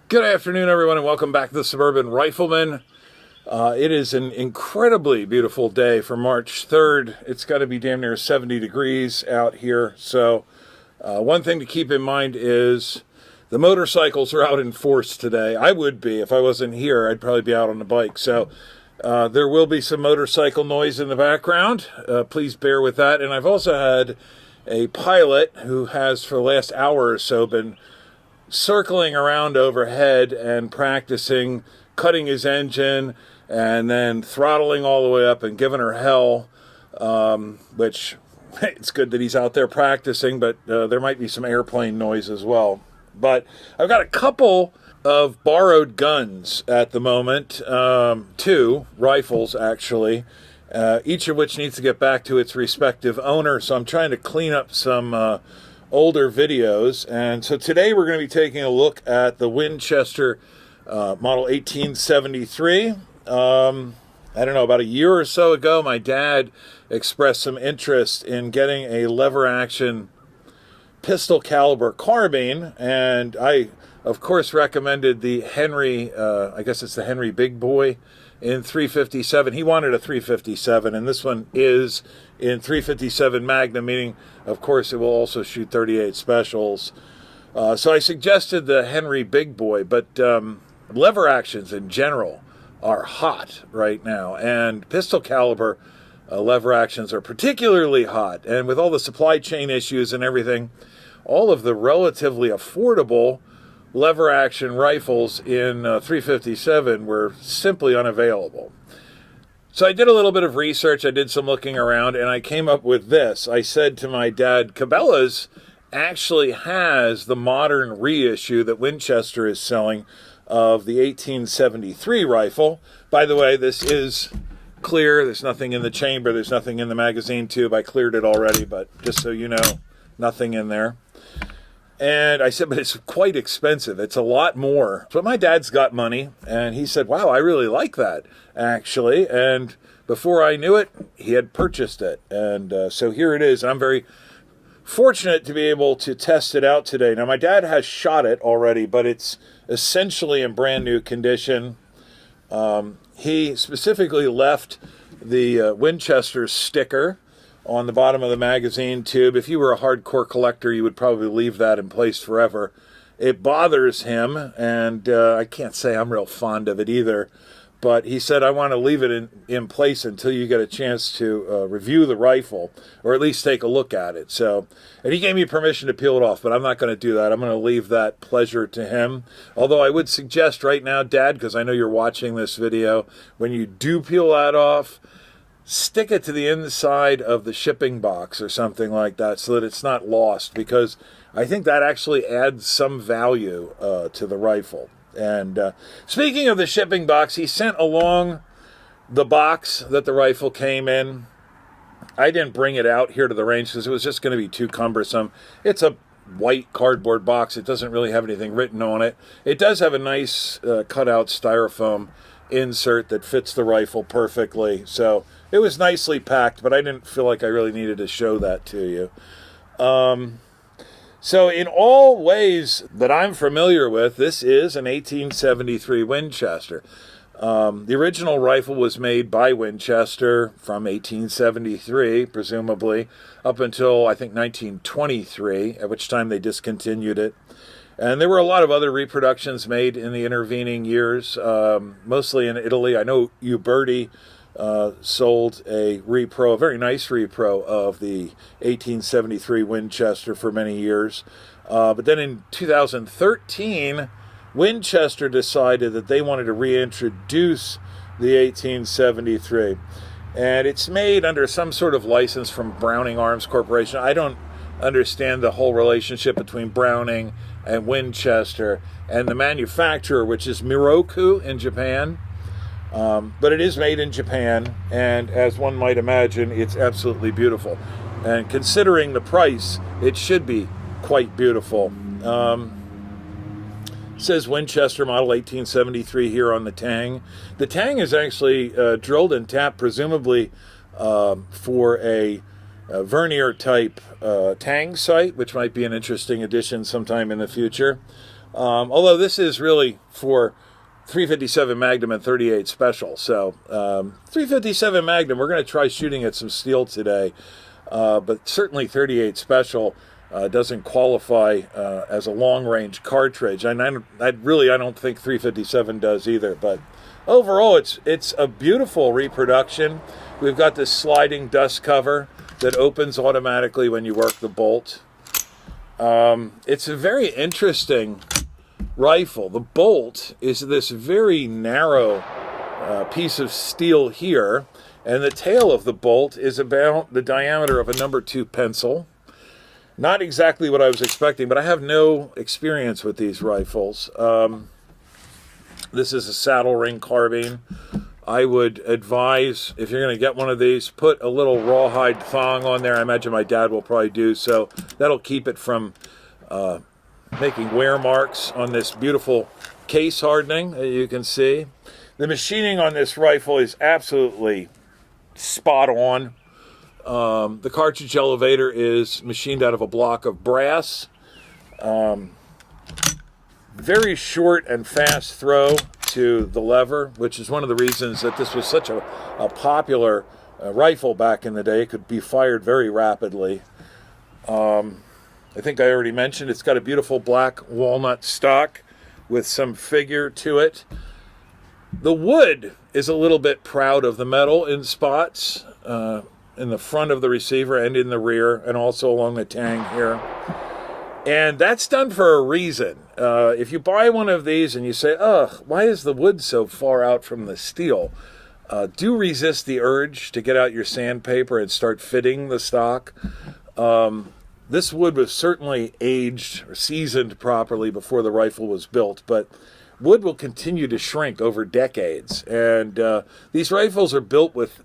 Good afternoon, everyone, and welcome back to the Suburban Rifleman. It is an incredibly beautiful day for March 3rd. It's got to be damn near 70 degrees out here. So one thing to keep in mind is the motorcycles are out in force today. I would be. If I wasn't here, I'd probably be out on the bike. So there will be some motorcycle noise in the background. Please bear with that. And I've also had a pilot who has, for the last hour or so, been circling around overhead and practicing cutting his engine and then throttling all the way up and giving her hell, which it's good that he's out there practicing, but there might be some airplane noise as well. But I've got a couple of borrowed guns at the moment, two rifles actually, each of which needs to get back to its respective owner, so I'm trying to clean up some older videos. And so today we're going to be taking a look at the Winchester model 1873. I don't know, about a year or so ago, my dad expressed some interest in getting a lever action pistol caliber carbine, and I of course recommended the Henry, I guess it's the Henry Big Boy in 357. He wanted a 357, and this one is in 357 Magnum, meaning, of course, it will also shoot 38 specials. So I suggested the Henry Big Boy, but lever actions in general are hot right now, and pistol caliber lever actions are particularly hot. And with all the supply chain issues and everything, all of the relatively affordable lever action rifles in 357 were simply unavailable. So I did a little bit of research, I did some looking around, and I came up with this. I said to my dad, Cabela's actually has the modern reissue that Winchester is selling of the 1873 rifle. By the way, this is clear. There's nothing in the chamber. There's nothing in the magazine tube. I cleared it already, but just so you know, nothing in there. And I said, but it's quite expensive. It's a lot more. But my dad's got money, and he said, wow, I really like that, actually. And before I knew it, he had purchased it. And so here it is. I'm very fortunate to be able to test it out today. Now, my dad has shot it already, but it's essentially in brand new condition. He specifically left the Winchester sticker on the bottom of the magazine tube. If you were a hardcore collector, you would probably leave that in place forever. It bothers him, and I can't say I'm real fond of it either. But he said, I want to leave it in place until you get a chance to review the rifle, or at least take a look at it. So, and he gave me permission to peel it off, but I'm not going to do that. I'm going to leave that pleasure to him. Although I would suggest right now, Dad, because I know you're watching this video, when you do peel that off, stick it to the inside of the shipping box or something like that so that it's not lost, because I think that actually adds some value to the rifle. And speaking of the shipping box, he sent along the box that the rifle came in. I didn't bring it out here to the range because it was just going to be too cumbersome. It's a white cardboard box. It doesn't really have anything written on it. It does have a nice cutout styrofoam insert that fits the rifle perfectly. So it was nicely packed, but I didn't feel like I really needed to show that to you. So in all ways that I'm familiar with, this is an 1873 Winchester. The original rifle was made by Winchester from 1873, presumably, up until, I think, 1923, at which time they discontinued it. And there were a lot of other reproductions made in the intervening years, mostly in Italy. I know Uberti sold a repro, a very nice repro of the 1873 Winchester for many years. But then in 2013, Winchester decided that they wanted to reintroduce the 1873. And it's made under some sort of license from Browning Arms Corporation. I don't understand the whole relationship between Browning and Winchester and the manufacturer, which is Miroku in Japan. But it is made in Japan, and as one might imagine, it's absolutely beautiful. And considering the price, it should be quite beautiful. It says Winchester model 1873 here on the tang. The tang is actually drilled and tapped, presumably for a vernier type tang sight, which might be an interesting addition sometime in the future. Although this is really for 357 Magnum and 38 Special. So 357 Magnum, we're going to try shooting at some steel today. But certainly 38 Special doesn't qualify as a long-range cartridge. And I don't think 357 does either. But overall, it's a beautiful reproduction. We've got this sliding dust cover that opens automatically when you work the bolt. It's a very interesting rifle. The bolt is this very narrow piece of steel here, and the tail of the bolt is about the diameter of a number 2 pencil. Not exactly what I was expecting, but I have no experience with these rifles. This is a saddle ring carbine. I would advise, if you're going to get one of these, put a little rawhide thong on there. I imagine my dad will probably do so. That'll keep it from making wear marks on this beautiful case hardening that you can see. The machining on this rifle is absolutely spot on. The cartridge elevator is machined out of a block of brass. Very short and fast throw to the lever, which is one of the reasons that this was such a popular rifle back in the day. It could be fired very rapidly. I think I already mentioned it's got a beautiful black walnut stock with some figure to it. The wood is a little bit proud of the metal in spots in the front of the receiver and in the rear, and also along the tang here. And that's done for a reason. If you buy one of these and you say, ugh, why is the wood so far out from the steel? Do resist the urge to get out your sandpaper and start fitting the stock. This wood was certainly aged or seasoned properly before the rifle was built, but wood will continue to shrink over decades. And these rifles are built with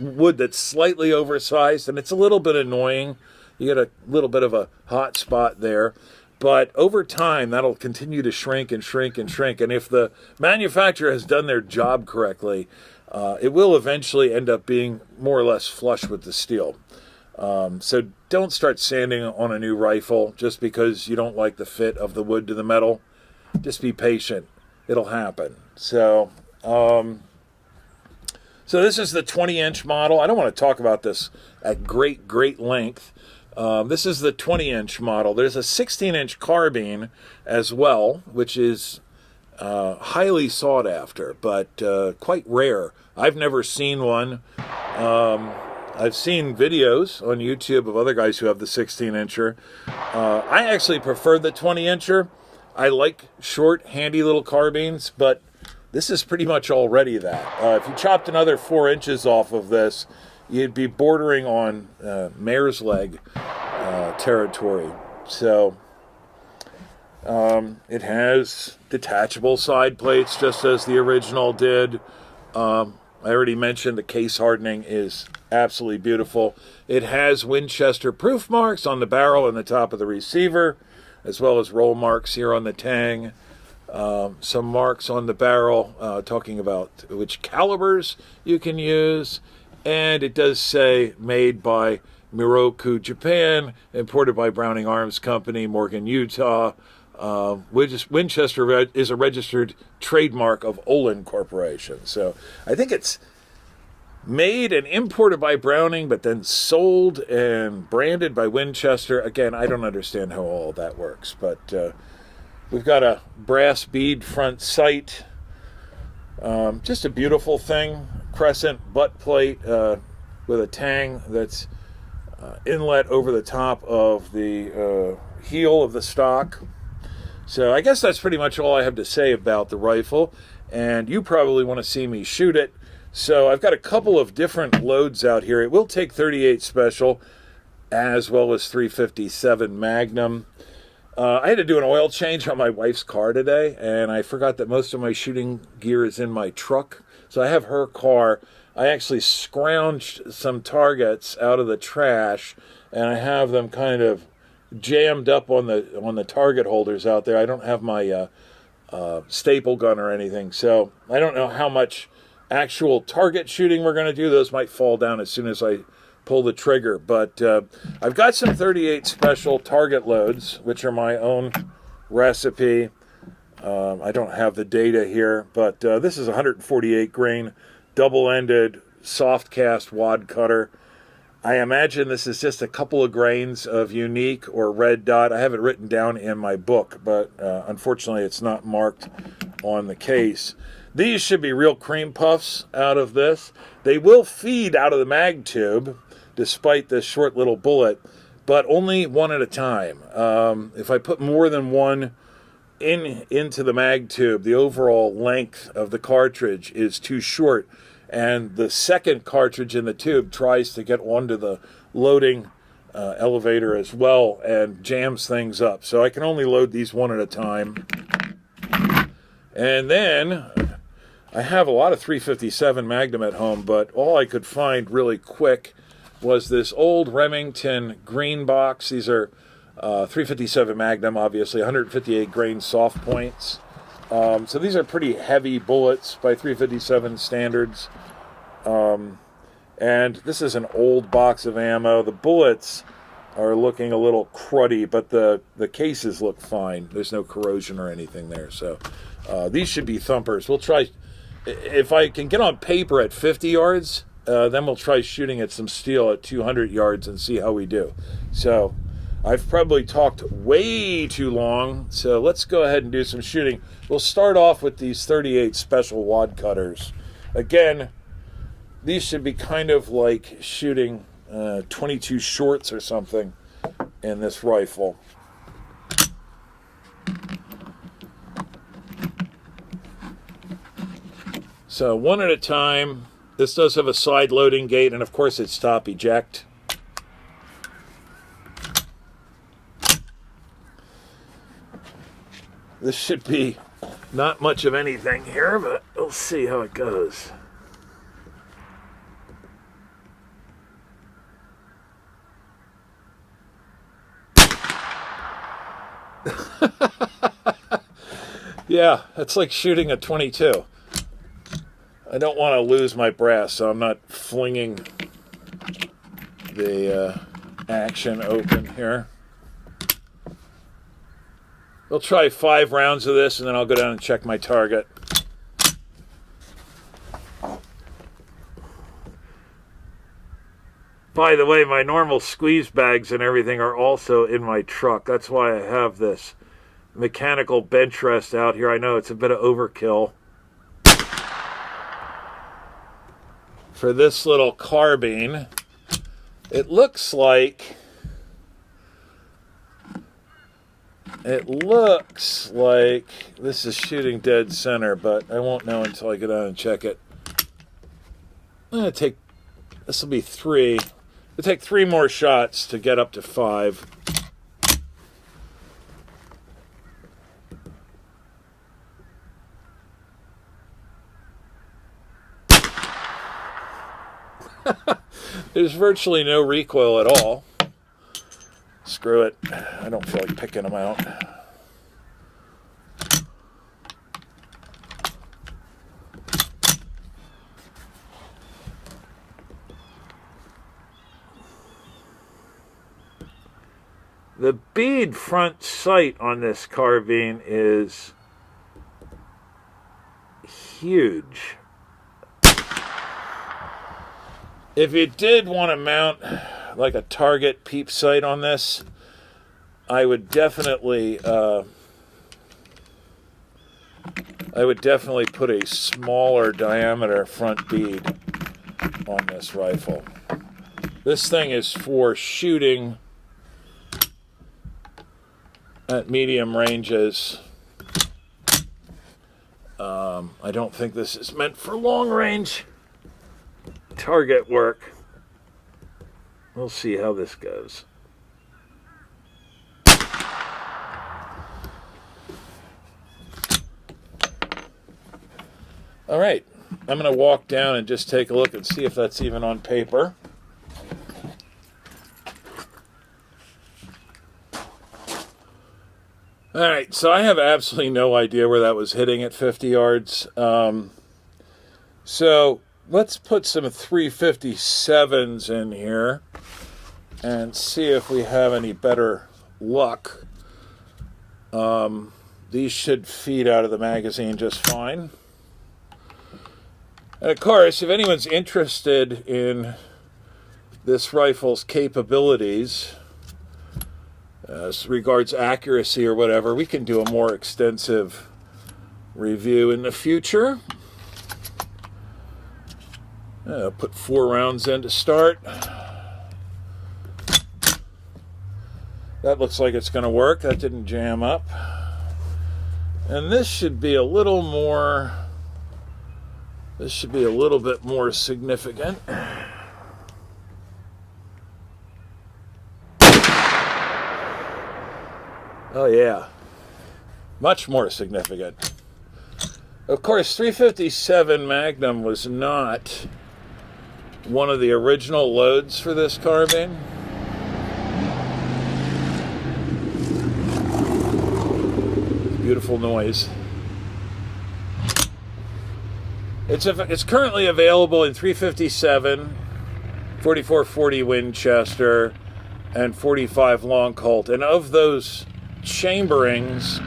wood that's slightly oversized, and it's a little bit annoying. You get a little bit of a hot spot there. But over time, that'll continue to shrink and shrink and shrink. And if the manufacturer has done their job correctly, it will eventually end up being more or less flush with the steel. So don't start sanding on a new rifle just because you don't like the fit of the wood to the metal. Just be patient. It'll happen. So this is the 20-inch model. I don't want to talk about this at great length. This is the 20-inch model. There's a 16-inch carbine as well, which is highly sought after, but quite rare. I've never seen one. I've seen videos on YouTube of other guys who have the 16-incher. I actually prefer the 20-incher. I like short, handy little carbines, but this is pretty much already that. If you chopped another 4 inches off of this, you'd be bordering on mare's leg territory. So it has detachable side plates just as the original did. I already mentioned the case hardening is absolutely beautiful. It has Winchester proof marks on the barrel and the top of the receiver, as well as roll marks here on the tang. Some marks on the barrel talking about which calibers you can use. And it does say made by Miroku, Japan, imported by Browning Arms Company, Morgan, Utah. Winchester is a registered trademark of Olin Corporation. So I think it's made and imported by Browning, but then sold and branded by Winchester. Again, I don't understand how all that works, but we've got a brass bead front sight. Just a beautiful thing. Crescent butt plate with a tang that's inlet over the top of the heel of the stock. So I guess that's pretty much all I have to say about the rifle, and you probably want to see me shoot it. So I've got a couple of different loads out here. It will take 38 Special as well as 357 Magnum. I had to do an oil change on my wife's car today, and I forgot that most of my shooting gear is in my truck. So I have her car. I actually scrounged some targets out of the trash, and I have them kind of jammed up on the target holders out there. I don't have my staple gun or anything, so I don't know how much actual target shooting we're going to do. Those might fall down as soon as I pull the trigger, but I've got some 38 Special target loads, which are my own recipe. I don't have the data here, but this is 148 grain, double-ended, soft-cast wad cutter. I imagine this is just a couple of grains of unique or red dot. I have it written down in my book, but unfortunately it's not marked on the case. These should be real cream puffs out of this. They will feed out of the mag tube, despite this short little bullet, but only one at a time. If I put more than one into the mag tube, the overall length of the cartridge is too short, and the second cartridge in the tube tries to get onto the loading elevator as well and jams things up. So I can only load these one at a time. And then I have a lot of 357 Magnum at home, but all I could find really quick was this old Remington green box. These are 357 Magnum, obviously, 158 grain soft points. So these are pretty heavy bullets by 357 standards. And this is an old box of ammo. The bullets are looking a little cruddy, but the cases look fine. There's no corrosion or anything there. So these should be thumpers. We'll try, if I can get on paper at 50 yards, then we'll try shooting at some steel at 200 yards and see how we do. So I've probably talked way too long, so let's go ahead and do some shooting. We'll start off with these 38 special wad cutters. Again, these should be kind of like shooting 22 shorts or something in this rifle. So one at a time. This does have a side loading gate, and of course it's stop eject. This should be not much of anything here, but we'll see how it goes. Yeah, it's like shooting a 22. I don't want to lose my brass, so I'm not flinging the action open here. We'll try 5 rounds of this, and then I'll go down and check my target. By the way, my normal squeeze bags and everything are also in my truck. That's why I have this mechanical bench rest out here. I know it's a bit of overkill for this little carbine. It looks like this is shooting dead center, but I won't know until I go down and check it. I'm going to take, this will be 3. It'll take 3 more shots to get up to 5. There's virtually no recoil at all. Screw it. I don't feel like picking them out. The bead front sight on this carbine is huge. If you did want to mount like a target peep sight on this, I would definitely put a smaller diameter front bead on this rifle. This thing is for shooting at medium ranges. I don't think this is meant for long range target work. We'll see how this goes. All right, I'm going to walk down and just take a look and see if that's even on paper. All right, so I have absolutely no idea where that was hitting at 50 yards. So let's put some 357s in here and see if we have any better luck. These should feed out of the magazine just fine. And of course, if anyone's interested in this rifle's capabilities, as regards accuracy or whatever, we can do a more extensive review in the future. Put 4 rounds in to start. That looks like it's going to work. That didn't jam up. And this should be a little more, this should be a little bit more significant. Oh yeah, much more significant. Of course, 357 Magnum was not one of the original loads for this carbine. Beautiful noise. It's currently available in 357, 4440 Winchester, and 45 Long Colt. And of those chamberings,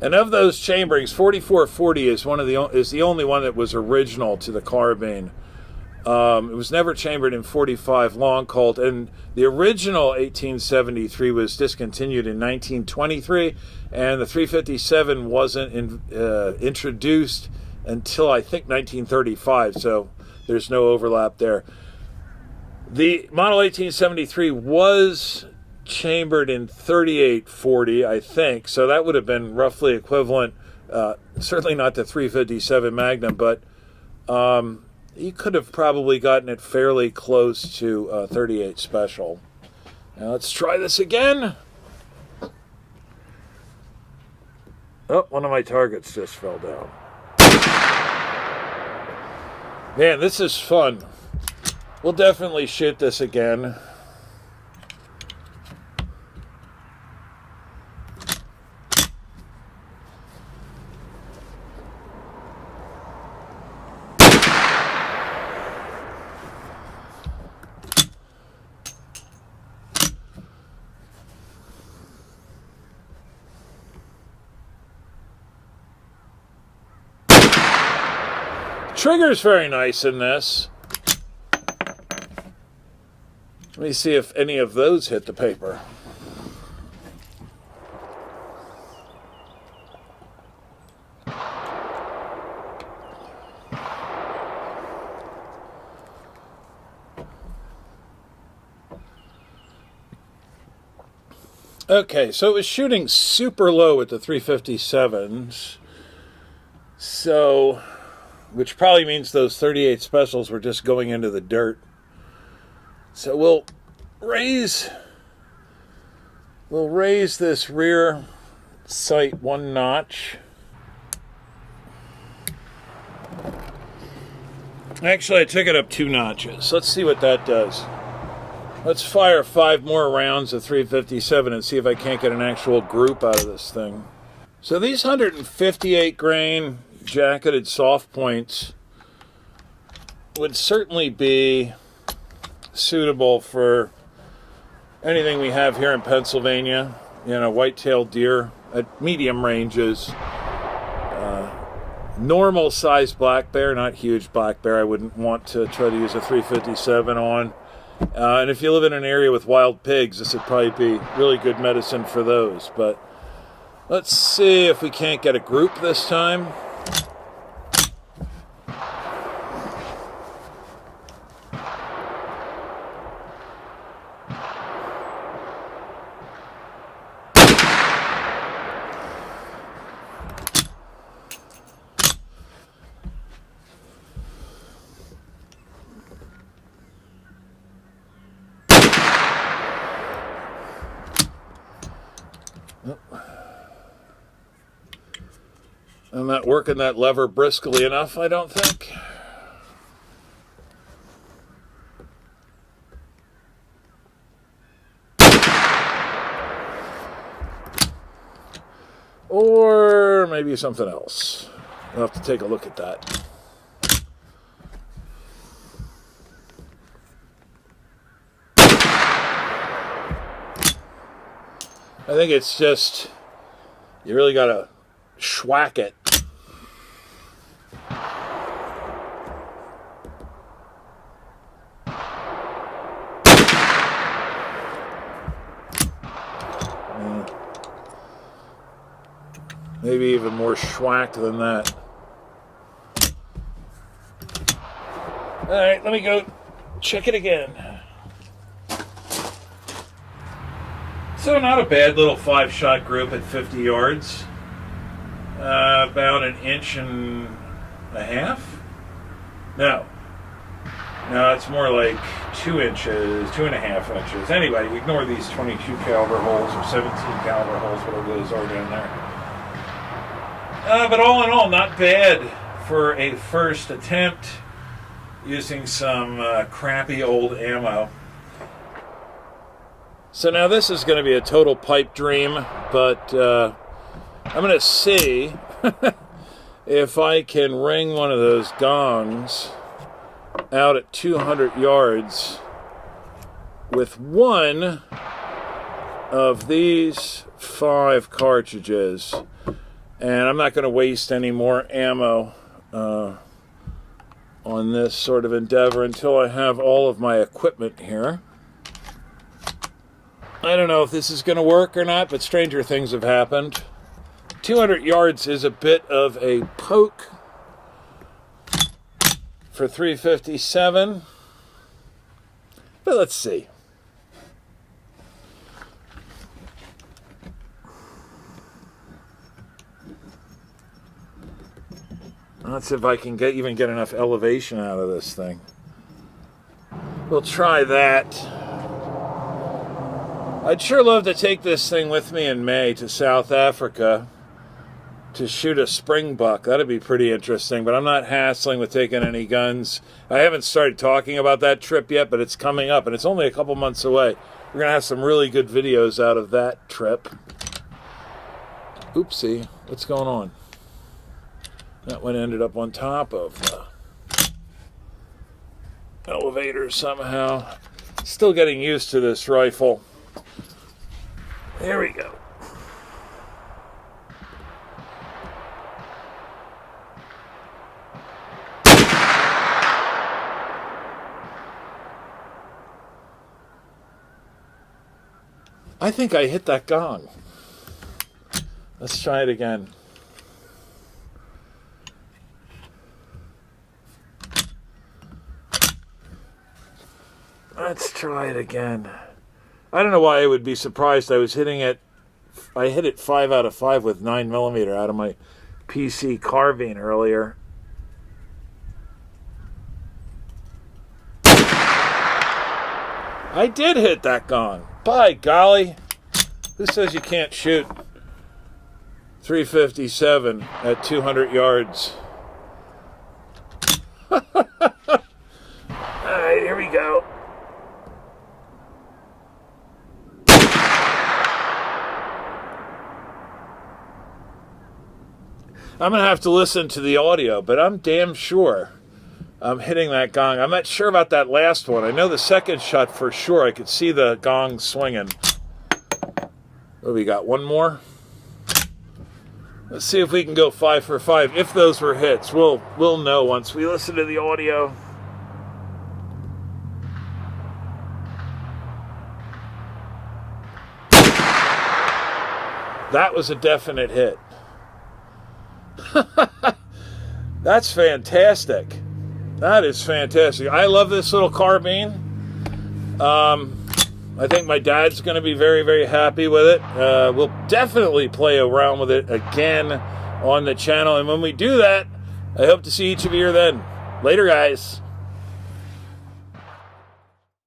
and of those chamberings, 4440 is the only one that was original to the carbine. It was never chambered in 45 Long Colt, and the original 1873 was discontinued in 1923, and the 357 wasn't introduced until I think 1935, so there's no overlap there. The model 1873 was chambered in 3840, I think, so that would have been roughly equivalent, certainly not to 357 Magnum, but you could have probably gotten it fairly close to 38 Special. Now let's try this again. Oh, one of my targets just fell down. Man, this is fun. We'll definitely shoot this again. Trigger's very nice in this. Let me see if any of those hit the paper. Okay, so it was shooting super low with the 357s. So, which probably means those 38 Specials were just going into the dirt. So we'll raise this rear sight 1 notch. Actually, I took it up 2 notches. Let's see what that does. Let's fire 5 more rounds of 357 and see if I can't get an actual group out of this thing. So these 158 grain jacketed soft points would certainly be suitable for anything we have here in Pennsylvania. You know, white-tailed deer at medium ranges. Normal sized black bear, not huge black bear. I wouldn't want to try to use a 357 on. And if you live in an area with wild pigs, this would probably be really good medicine for those. But let's see if we can't get a group this time. I'm not working that lever briskly enough, I don't think. Or maybe something else. I'll have to take a look at that. I think it's just, you really got to schwack it. Maybe even more schwack than that. All right, let me go check it again. So not a bad little 5-shot group at 50 yards. About an inch and a half? No, it's more like 2 inches, 2.5 inches. Anyway, ignore these 22 caliber holes or 17 caliber holes, whatever those are down there. But all in all, not bad for a first attempt using some crappy old ammo. So now this is going to be a total pipe dream, but I'm going to see if I can ring one of those gongs out at 200 yards with one of these 5 cartridges. And I'm not going to waste any more ammo on this sort of endeavor until I have all of my equipment here. I don't know if this is going to work or not, but stranger things have happened. 200 yards is a bit of a poke for 357, but let's see. Let's see if I can even get enough elevation out of this thing. We'll try that. I'd sure love to take this thing with me in May to South Africa to shoot a springbuck. That'd be pretty interesting, but I'm not hassling with taking any guns. I haven't started talking about that trip yet, but it's coming up, and it's only a couple months away. We're going to have some really good videos out of that trip. Oopsie, what's going on? That one ended up on top of the elevator somehow. Still getting used to this rifle. There we go. I think I hit that gong. Let's try it again. Let's try it again. I don't know why I would be surprised. I hit it 5 out of 5 with 9mm out of my PC carbine earlier. I did hit that gong. By golly. Who says you can't shoot 357 at 200 yards? All right, here we go. I'm going to have to listen to the audio, but I'm damn sure I'm hitting that gong. I'm not sure about that last one. I know the second shot for sure. I could see the gong swinging. Oh, we got one more. Let's see if we can go 5 for 5. If those were hits, we'll know once we listen to the audio. That was a definite hit. That's fantastic. That is fantastic. I love this little carbine. I think my dad's going to be very, very happy with it. We'll definitely play around with it again on the channel. And when we do that, I hope to see each of you then. Later, guys.